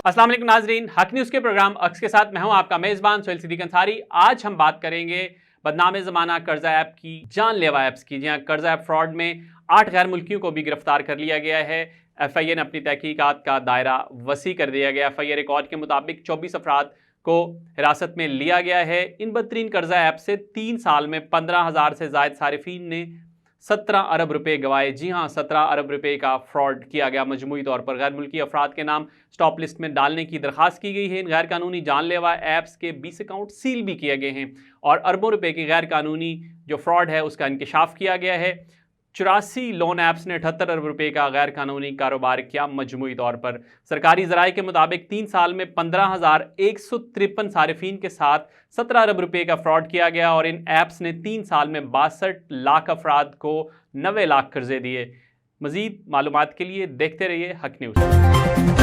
अस्सलाम वालेकुम नाजरीन, हक न्यूज़ के प्रोग्राम अक्स के साथ मैं हूं आपका मेज़बान सोहेल सिद्दीक अंसारी। आज हम बात करेंगे बदनाम ज़माना कर्जा ऐप की, जानलेवा ऐप्स की। जी हाँ, कर्जा ऐप फ्रॉड में 8 गैर मुल्कियों को भी गिरफ्तार कर लिया गया है। FIA ने अपनी तहकीकात का दायरा वसी कर दिया गया। FIA रिकॉर्ड के मुताबिक 24 अफराद को हिरासत में लिया गया है। इन बदतरीन कर्जा ऐप से 3 साल में 15,000 से ज़ायद सारिफीन ने 17 अरब रुपए गवाए। जी हाँ, 17 अरब रुपए का फ्रॉड किया गया मजमूई तौर पर। गैर मुल्की अफराद के नाम स्टॉप लिस्ट में डालने की दरख्वास्त की गई है। इन गैर कानूनी जानलेवा ऐप्स के 20 अकाउंट सील भी किए गए हैं और अरबों रुपए की गैर कानूनी जो फ्रॉड है उसका इंकशाफ किया गया है। 84 लोन ऐप्स ने 78 अरब रुपए का गैर कानूनी कारोबार किया मजमूई तौर पर। सरकारी ज़राए के मुताबिक 3 साल में 15,153 सारिफीन के साथ 17 अरब रुपए का फ्रॉड किया गया और इन ऐप्स ने 3 साल में 62 लाख अफराद को 90 लाख कर्जे दिए। मज़ीद मालूमात के लिए देखते रहिए हक न्यूज़।